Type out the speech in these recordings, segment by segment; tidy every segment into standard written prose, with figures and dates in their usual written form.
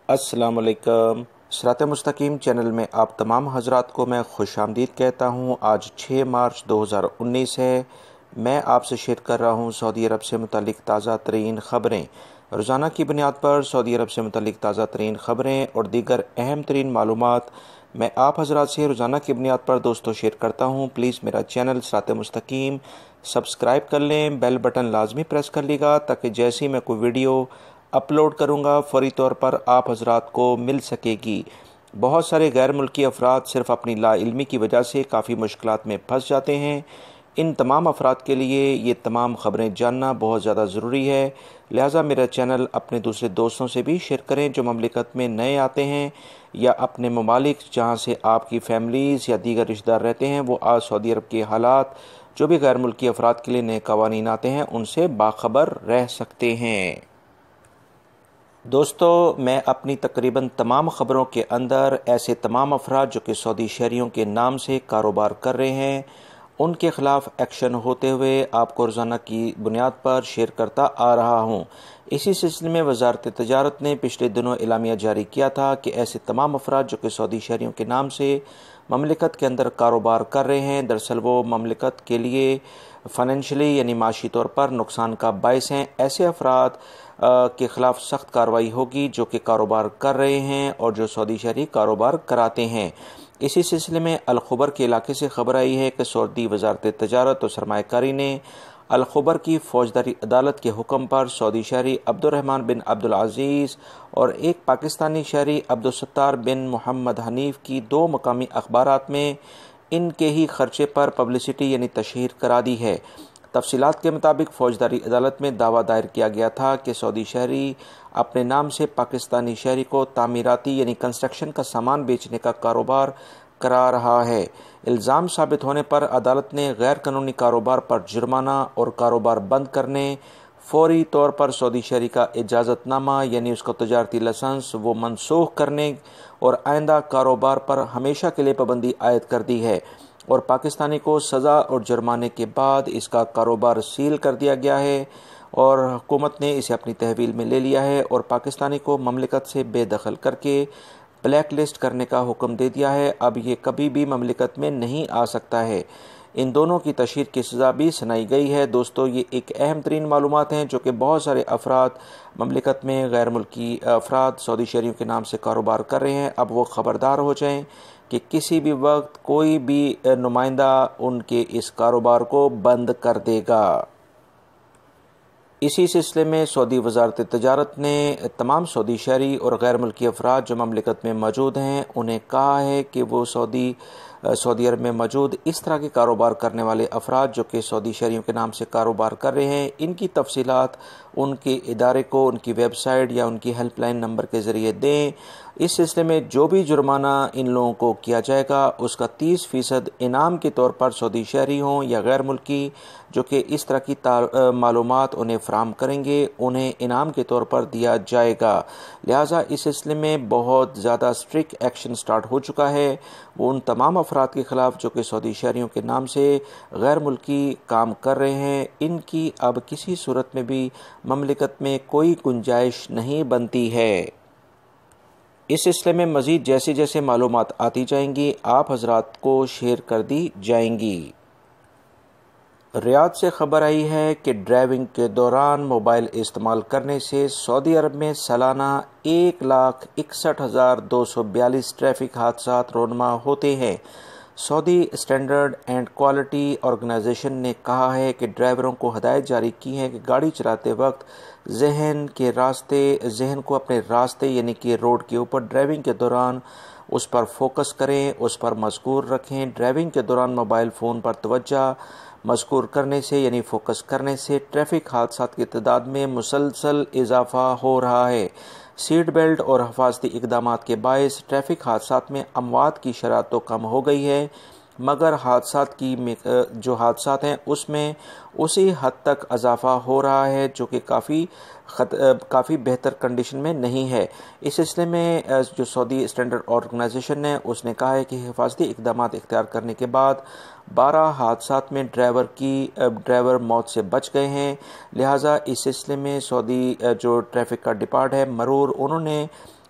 अस्सलाम वालेकुम। सिरात मुस्तकीम चैनल में आप तमाम हजरात को मैं खुश आमदीद कहता हूँ। आज 6 मार्च 2019 है। मैं आपसे शेयर कर रहा हूँ सऊदी अरब से मुतालिक ताज़ा तरीन ख़बरें। रोज़ाना की बुनियाद पर सऊदी अरब से मुतालिक ताज़ा तरीन ख़बरें और दीगर अहम तरीन मालूमात मैं आप हजरात से रोज़ाना की बुनियाद पर दोस्तों शेयर करता हूँ। प्लीज़ मेरा चैनल सिरात मुस्तकीम सब्सक्राइब कर लें, बेल बटन लाजमी प्रेस कर लीजिएगा ताकि जैसे ही मैं कोई वीडियो अपलोड करूँगा फ़ौरी तौर पर आप हजरात को मिल सकेगी। बहुत सारे गैर मुल्की अफराद सिर्फ़ अपनी लाइल्मी की वजह से काफ़ी मुश्किलात में फंस जाते हैं। इन तमाम अफराद के लिए ये तमाम ख़बरें जानना बहुत ज़्यादा ज़रूरी है। लिहाजा मेरा चैनल अपने दूसरे दोस्तों से भी शेयर करें जो ममलिकत में नए आते हैं या अपने ममालिक जहाँ से आपकी फैमिलीज़ या दीगर रिश्तेदार रहते हैं वो आज सऊदी अरब के हालात जो भी गैर मुल्की अफराद के लिए नए कवानीन आते हैं उनसे बाखबर रह सकते हैं। दोस्तों, मैं अपनी तकरीबन तमाम ख़बरों के अंदर ऐसे तमाम अफराद जो कि सऊदी शहरियों के नाम से कारोबार कर रहे हैं उनके ख़िलाफ़ एक्शन होते हुए आपको रोज़ाना की बुनियाद पर शेयर करता आ रहा हूँ। इसी सिलसिले में वजारत तजारत ने पिछले दिनों एलामिया जारी किया था कि ऐसे तमाम अफराद जो कि सऊदी शहरियों के नाम से ममलिकत के अंदर कारोबार कर रहे हैं, दरअसल वो ममलिकत के लिए फ़ाइनेंशली यानी माशी तौर पर नुकसान का बायस हैं। ऐसे अफराद के ख़िलाफ़ सख्त कार्रवाई होगी जो कि कारोबार कर रहे हैं और जो सऊदी शहरी कारोबार कराते हैं। इसी सिलसिले में अल-खुबर के इलाके से खबर आई है कि सऊदी वजारत तजारत और सरमायाकारी ने अल-खुबर की फ़ौजदारी अदालत के हुक्म पर सऊदी शहरी अब्दुर्रहमान बिन अब्दुल अज़ीज़ और एक पाकिस्तानी शहरी अब्दुल सत्तार बिन मोहम्मद हनीफ की 2 मकामी अखबारात में इनके ही खर्चे पर पब्लिसिटी यानी तशहीर करा दी है। तफसीलात के मुताबिक फ़ौजदारी अदालत में दावा दायर किया गया था कि सऊदी शहरी अपने नाम से पाकिस्तानी शहरी को तामीराती यानी कंस्ट्रक्शन का सामान बेचने का कारोबार करा रहा है। इल्ज़ाम साबित होने पर अदालत ने गैर कानूनी कारोबार पर जुर्माना और कारोबार बंद करने, फौरी तौर पर सऊदी शहरी का इजाज़तनामा यानी उसका तजारती लाइसेंस वो मनसूख करने और आइंदा कारोबार पर हमेशा के लिए पाबंदी आयद कर दी है और पाकिस्तानी को सज़ा और जुर्माने के बाद इसका कारोबार सील कर दिया गया है और हुकूमत ने इसे अपनी तहवील में ले लिया है और पाकिस्तानी को ममलिकत से बेदखल करके ब्लैक लिस्ट करने का हुक्म दे दिया है। अब ये कभी भी ममलिकत में नहीं आ सकता है। इन दोनों की तशहीर की सज़ा भी सुनाई गई है। दोस्तों, ये एक अहम तरीन मालूमात हैं जो कि बहुत सारे अफराद ममलिकत में गैर मुल्की अफराद सऊदी शहरियों के नाम से कारोबार कर रहे हैं। अब वो ख़बरदार हो जाएँ कि किसी भी वक्त कोई भी नुमाइंदा उनके इस कारोबार को बंद कर देगा। इसी सिलसिले में सऊदी वजारत तजारत ने तमाम सऊदी शहरी और गैर मुल्की अफराद जो ममलिकत में मौजूद हैं उन्हें कहा है कि वो सऊदी अरब में मौजूद इस तरह के कारोबार करने वाले अफराद जो कि सऊदी शहरियों के नाम से कारोबार कर रहे हैं इनकी तफसीलात उनके इदारे को उनकी वेबसाइट या उनकी हेल्पलाइन नंबर के ज़रिए दें। इस सिलसिले में जो भी जुर्माना इन लोगों को किया जाएगा उसका 30% इनाम के तौर पर सऊदी शहरी हों या गैर मुल्की जो कि इस तरह की मालूमात उन्हें फ़राहम करेंगे उन्हें इनाम के तौर पर दिया जाएगा। लिहाजा इस सिलसिले में बहुत ज़्यादा स्ट्रिक्ट एक्शन स्टार्ट हो चुका है। वो उन तमाम अफराद के ख़िलाफ़ जो कि सऊदी शहरियों के नाम से गैर मुल्की काम कर रहे हैं इनकी अब किसी सूरत में भी ममलिकत में कोई गुंजाइश नहीं बनती है। इस सिलसिले में मज़ीद जैसे जैसे मालूमात आती जाएंगी आप हजरात को शेयर कर दी जाएंगी। रियाद से खबर आई है कि ड्राइविंग के दौरान मोबाइल इस्तेमाल करने से सऊदी अरब में सालाना 1,61,242 ट्रैफिक हादसा रोनमा होते हैं। Saudi standard and quality organisation ने कहा है कि ड्राइवरों को हदायत जारी की है कि गाड़ी चलाते वक्त जहन को अपने रास्ते यानी कि रोड के ऊपर ड्राइविंग के दौरान उस पर फोकस करें, उस पर मज़कूर रखें। ड्राइविंग के दौरान मोबाइल फ़ोन पर तवज्जो मज़कूर करने से यानी फोकस करने से ट्रैफिक हादसात की तादाद में मुसलसल इजाफा हो रहा है। सीट बेल्ट और हिफाजती इक़दामात के बायस ट्रैफिक हादसात में अमवात की शरह तो कम हो गई है मगर जो हादसात हैं उसमें उसी हद तक इजाफा हो रहा है जो कि काफ़ी बेहतर कंडीशन में नहीं है। इस सिलसिले में जो सऊदी स्टैंडर्ड ऑर्गेनाइजेशन है उसने कहा है कि हिफाजती इक़दामात इख्तियार करने के बाद 12 हादसात में ड्राइवर मौत से बच गए हैं। लिहाजा इस सिलसिले में सऊदी जो ट्रैफिक का डिपार्ट है मरूर उन्होंने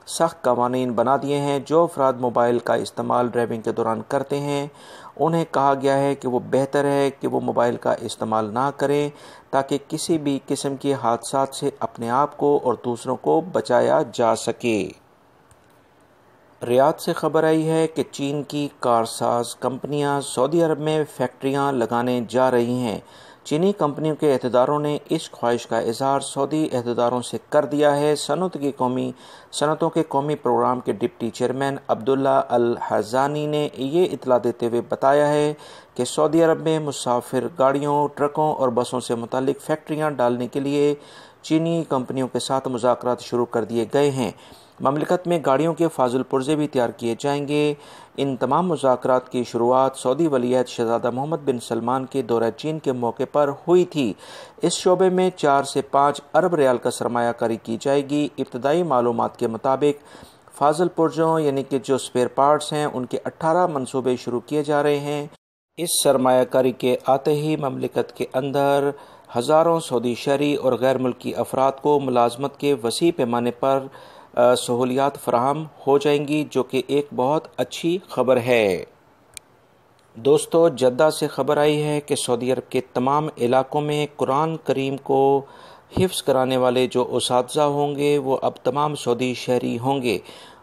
सख्त कवानीन बना दिए हैं। जो अफराद मोबाइल का इस्तेमाल ड्राइविंग के दौरान करते हैं उन्हें कहा गया है कि वो बेहतर है कि वो मोबाइल का इस्तेमाल ना करें ताकि किसी भी किस्म के हादसात से अपने आप को और दूसरों को बचाया जा सके। रियाद से खबर आई है कि चीन की कारसाज कंपनियां सऊदी अरब में फैक्ट्रियां लगाने जा रही हैं। चीनी कंपनियों के अहदेदारों ने इस ख्वाहिश का इजहार सऊदी अहदेदारों से कर दिया है। सनतों के कौमी प्रोग्राम के डिप्टी चेयरमैन अब्दुल्ला अल हज़ानी ने ये इतला देते हुए बताया है कि सऊदी अरब में मुसाफिर गाड़ियों, ट्रकों और बसों से मुतालिक फैक्ट्रियां डालने के लिए चीनी कंपनियों के साथ मुज़ाकरात शुरू कर दिए गए हैं। ममलिकत में गाड़ियों के फाजुल पुर्जे भी तैयार किए जाएंगे। इन तमाम मुज़ाकरात की शुरुआत सऊदी वलीअहद शहज़ादा मोहम्मद बिन सलमान के दौरा चीन के मौके पर हुई थी। इस शोबे में 4 से 5 अरब रियाल का सरमायाकारी की जाएगी। इब्तदाई मालूमात के मुताबिक फाजुल पुर्जों यानी कि जो स्पेयर पार्ट्स हैं उनके 18 मनसूबे शुरू किए जा रहे हैं। इस सरमायाकारी के आते ही ममलिकत के अंदर हज़ारों सऊदी शहरी और गैर मुल्की अफराद को मुलाजमत के वसी पैमाने पर सहूलियात फराहम हो जाएंगी, जो कि एक बहुत अच्छी खबर है। दोस्तों, जद्दा से खबर आई है कि सऊदी अरब के तमाम इलाकों में कुरान करीम को हिफ्ज़ कराने वाले जो उसातिज़ा होंगे वो अब तमाम सऊदी शहरी होंगे।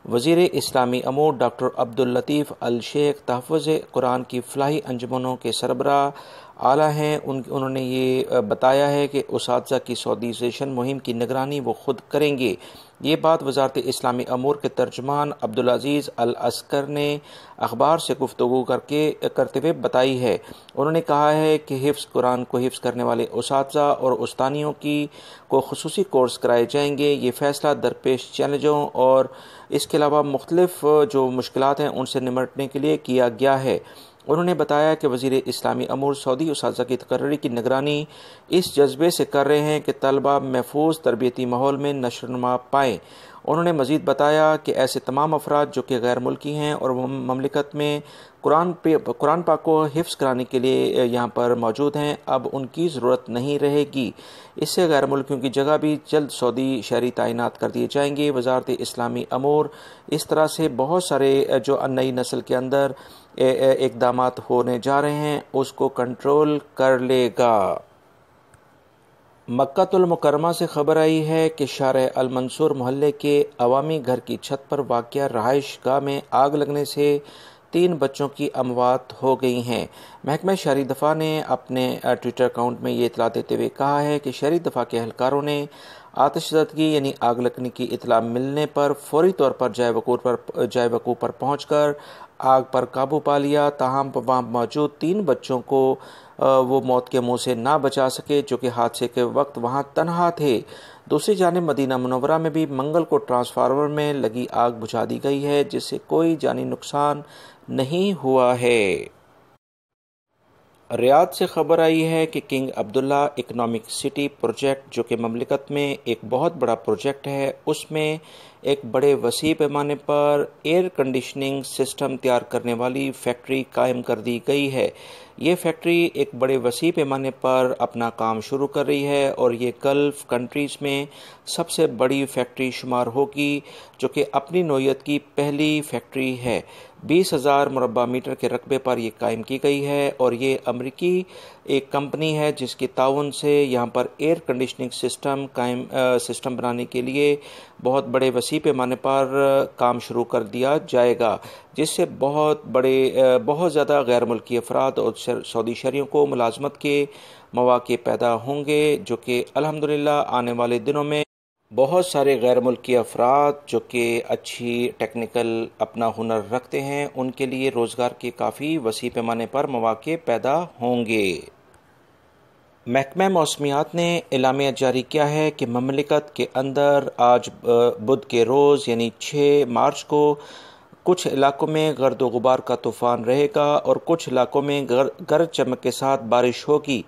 वज़ीर इस्लामी अमूर डॉक्टर अब्दुल लतीफ़ अल शेख तहफ़्फ़ुज़ कुरान की फ़लाही अंजुमनों के सरबराह आला हैं। उन्होंने ये बताया है कि उसातिज़ा की सऊदीज़ेशन मुहिम की निगरानी वो खुद करेंगे। ये बात वज़ारत इस्लामी अमूर के तर्जुमान अब्दुल अज़ीज़ अल अस्कर ने अखबार से गुफ्तगू करते हुए बताई है। उन्होंने कहा है कि हिफ्ज़ कुरान को हिफ्ज़ करने वाले उसातिज़ा और उस्तानियों को खुसूसी कोर्स कराए जाएंगे। ये फ़ैसला दरपेश चैलेंजों और इसके अलावा मुख्तलिफ जो मुश्किलात हैं उनसे निपटने के लिए किया गया है। उन्होंने बताया कि वज़ीर इस्लामी अमूर सऊदी उसातिज़ा की तकर्री की निगरानी इस जज्बे से कर रहे हैं कि तलबा महफूज तरबियती माहौल में नशोनुमा पाएँ। उन्होंने मज़ीद बताया कि ऐसे तमाम अफराद जो कि गैर मुल्की हैं और ममलिकत में कुरान पाक को हिफ्ज़ कराने के लिए यहाँ पर मौजूद हैं, अब उनकी ज़रूरत नहीं रहेगी। इससे गैर मुल्कियों की जगह भी जल्द सऊदी शहरी तैनात कर दिए जाएंगे। वज़ारत इस्लामी अमूर इस तरह से बहुत सारे जो नई नस्ल के अंदर इक़दामात होने जा रहे हैं उसको कंट्रोल कर लेगा। मक्कातुल मुकर्रमा से खबर आई है कि शारह अल मंसूर मोहल्ले के अवामी घर की छत पर वाक़या रहाइश गाह में आग लगने से 3 बच्चों की अमवात हो गई हैं। महकमा शहरी दफ़ा ने अपने ट्विटर अकाउंट में ये इतला देते हुए कहा है कि शहरी दफ़ा के एहलकारों ने आतिशज़दगी यानी आग लगने की इतला मिलने पर फौरी तौर पर जाए वक़ूफ़ पर पहुँचकर आग पर काबू पा लिया। ताहम वहाँ मौजूद 3 बच्चों को वो मौत के मुंह से ना बचा सके, जो कि हादसे के वक्त वहाँ तनहा थे। दूसरी जानिब मदीना मुनव्वरा में भी मंगल को ट्रांसफार्मर में लगी आग बुझा दी गई है, जिससे कोई जानी नुकसान नहीं हुआ है। रियाद से खबर आई है कि king Abdullah economic city project, जो कि ममलिकत में एक बहुत बड़ा प्रोजेक्ट है, उसमें एक बड़े वसी पैमाने पर एयर कंडीशनिंग सिस्टम तैयार करने वाली फैक्ट्री कायम कर दी गई है। ये फैक्ट्री एक बड़े वसी पैमाने पर अपना काम शुरू कर रही है और ये गल्फ़ कंट्रीज़ में सबसे बड़ी फैक्ट्री शुमार होगी, जो कि अपनी नौयत की पहली फैक्ट्री है। 20,000 मुरब्बा मीटर के रकबे पर यह कायम की गई है और ये अमरीकी एक कंपनी है जिसके ताउन से यहाँ पर एयर कंडीशनिंग सिस्टम बनाने के लिए बहुत बड़े वसी पैमाने पर काम शुरू कर दिया जाएगा, जिससे बहुत ज़्यादा गैर मुल्की अफराद और सऊदी शहरियों को मुलाजमत के मौके पैदा होंगे, जो कि अल्हम्दुलिल्लाह आने वाले दिनों में बहुत सारे गैर मुल्की अफराद जो कि अच्छी टेक्निकल अपना हुनर रखते हैं उनके लिए रोज़गार के काफ़ी वसी पैमाने पर मौके पैदा होंगे। महकमा मौसमियात ने एलामिया जारी किया है कि ममलिकत के अंदर आज बुध के रोज़ यानी 6 मार्च को कुछ इलाकों में गर्द व गुबार का तूफ़ान रहेगा और कुछ इलाकों में गरज चमक के साथ बारिश होगी।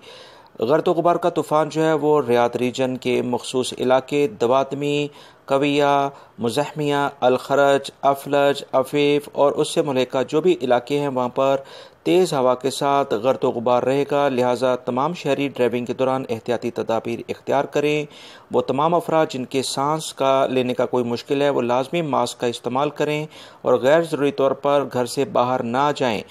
गर्द व गुबार का तूफ़ान जो है वो रियाद रीजन के मखसूस इलाके दवातमी, कविया, मुज़हमिया, अल खरज, अफलज, अफीफ और उससे मुल्हिका जो भी इलाके हैं वहाँ पर तेज़ हवा के साथ गर्द गुबार रहेगा, लिहाजा तमाम शहरी ड्राइविंग के दौरान एहतियाती तदाबीर इख्तियार करें। वो तमाम अफराद जिनके सांस का लेने का कोई मुश्किल है वो लाजमी मास्क का इस्तेमाल करें और गैर ज़रूरी तौर पर घर से बाहर ना जाएं।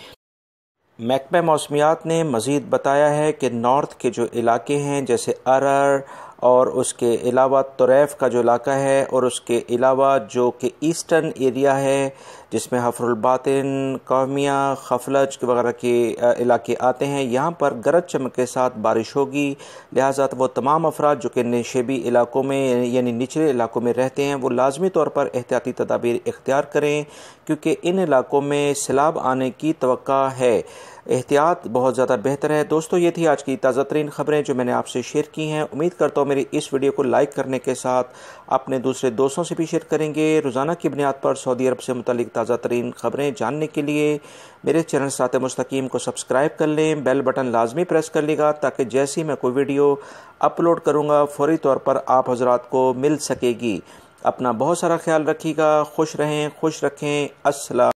महकमा मौसमियात ने मज़ीद बताया है कि नॉर्थ के जो इलाके हैं जैसे अरर और उसके अलावा तुरैफ का जो इलाका है और उसके अलावा जो कि ईस्टर्न एरिया है जिसमें हफरुल बातिन, कौमिया, खफलज वगैरह के इलाके आते हैं, यहाँ पर गरज चमक के साथ बारिश होगी। लिहाजा वो तमाम अफराद जो कि नशेबी इलाकों में यानी निचले इलाकों में रहते हैं वो लाजमी तौर पर एहतियाती तदाबीर इख्तियार करें, क्योंकि इन इलाकों में सैलाब आने की तवक्का है। एहतियात बहुत ज़्यादा बेहतर है। दोस्तों, ये थी आज की ताज़ा तरीन ख़बरें जो मैंने आपसे शेयर की हैं। उम्मीद करता हूँ मेरी इस वीडियो को लाइक करने के साथ अपने दूसरे दोस्तों से भी शेयर करेंगे। रोज़ाना की बुनियाद पर सऊदी अरब से मुतालिक ताज़ा तरीन ख़बरें जानने के लिए मेरे चैनल सिरात मुस्तकीम को सब्सक्राइब कर लें, बेल बटन लाजमी प्रेस कर लेगा ताकि जैसे ही मैं कोई वीडियो अपलोड करूँगा फ़ौरी तौर पर आप हज़रात को मिल सकेगी। अपना बहुत सारा ख्याल रखिएगा। खुश रहें, खुश रखें। अस्सलाम।